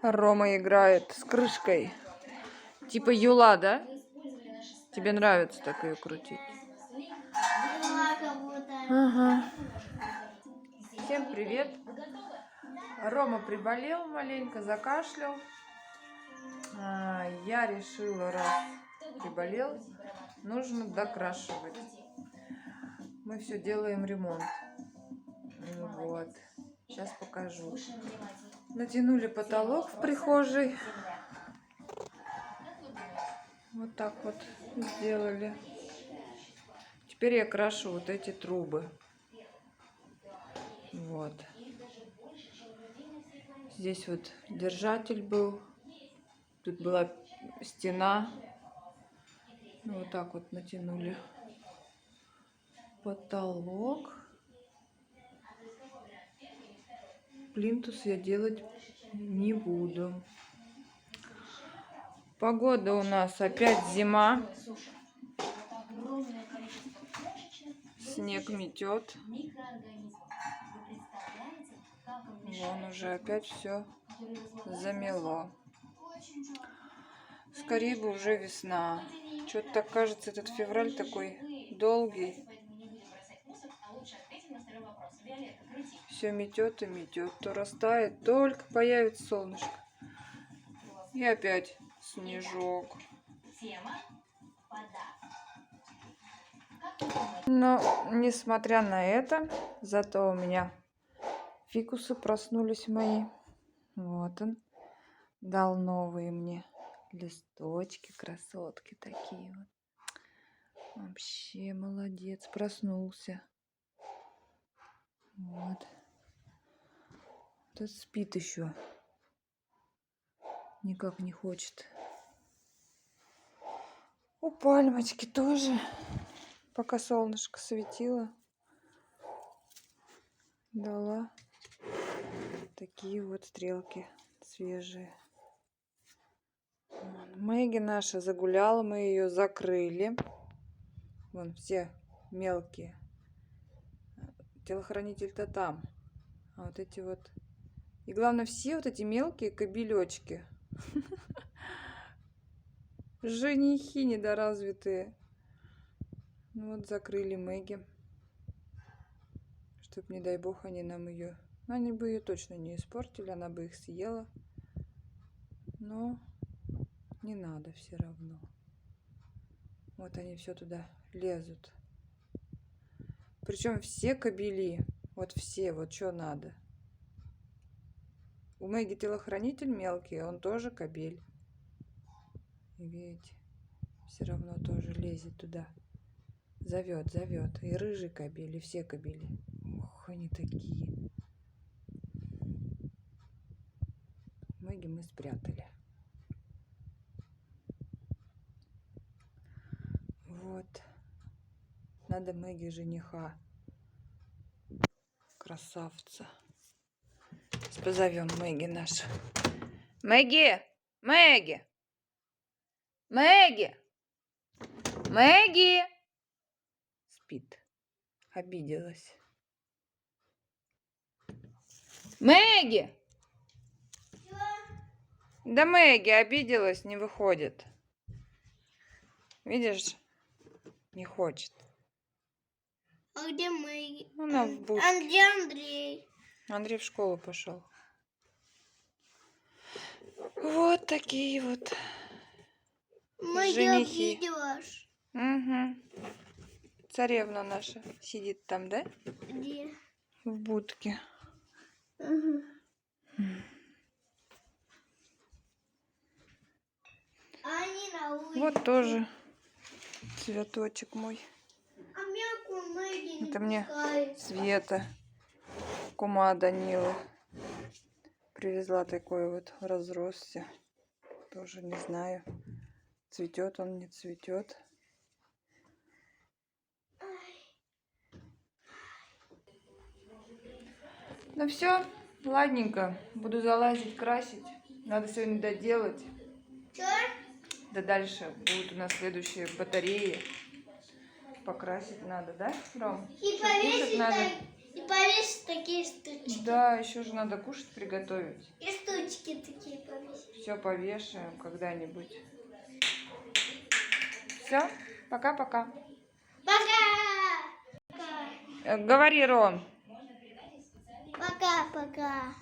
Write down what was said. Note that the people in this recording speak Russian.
Рома играет с крышкой. Типа юла, да? Тебе нравится так ее крутить? Ага. Всем привет. Рома приболел маленько, закашлял. Я решила, раз приболел, нужно докрашивать. Мы все делаем ремонт. Вот. Сейчас покажу. Натянули потолок в прихожей. Вот так вот сделали. Теперь я крашу вот эти трубы. Вот. Здесь вот держатель был. Тут была стена. Вот так вот натянули потолок. Плинтус я делать не буду. Погода у нас опять зима. Снег метет. Вон уже опять все замело. Скорее бы уже весна. Что-то так кажется, этот февраль такой долгий. Все метет и метет. То растает, только появится солнышко. И опять снежок. Но, несмотря на это, зато у меня фикусы проснулись мои. Вот он. Дал новые мне листочки, красотки такие вот. Вообще молодец, проснулся. Вот. Тут спит еще. Никак не хочет. У пальмочки тоже, пока солнышко светило, дала такие вот стрелки свежие. Мэгги наша загуляла, мы ее закрыли. Вон все мелкие. Телохранитель-то там. А вот эти вот. И главное, все вот эти мелкие кобелечки. Женихи недоразвитые. Ну вот закрыли Мэгги. Чтоб, не дай бог, они нам ее... Ну, они бы ее точно не испортили, она бы их съела. Но не надо все равно. Вот они все туда лезут. Причем все кобели. Вот все, вот что надо. У Мэгги телохранитель мелкий, он тоже кобель. И видите, все равно тоже лезет туда. Зовет, зовет. И рыжий кобель, и все кобели. Ох, они такие. Мэгги мы спрятали. Вот. Надо Мэгги жениха. Красавца. Сейчас позовем Мэгги нашу. Мэгги! Мэгги! Мэгги! Мэгги! Спит. Обиделась. Мэгги! Да Мэгги обиделась, не выходит. Видишь? Не хочет. А где Мэгги? Она в будке. А где Андрей? Андрей в школу пошел. Вот такие вот Мэгги женихи. обиделась. Угу. Царевна наша сидит там, да? Где? В будке. Угу. А они на улице. Вот тоже цветочек мой. А мелкую Мэгги не Это мне пускает. Света, кума Данилы, привезла такой вот, разросся. Тоже не знаю, цветет он, не цветет. Ну все, ладненько, буду залазить, красить. Надо сегодня доделать. Чё? Да дальше будут у нас следующие батареи. Покрасить надо, да, Ром? И повесить повесить такие штучки. Да, еще же надо кушать приготовить. И стульчики. Ручки такие повесить. Все повешаем когда-нибудь. Все, пока-пока. Пока! Говори, Ром. Пока-пока.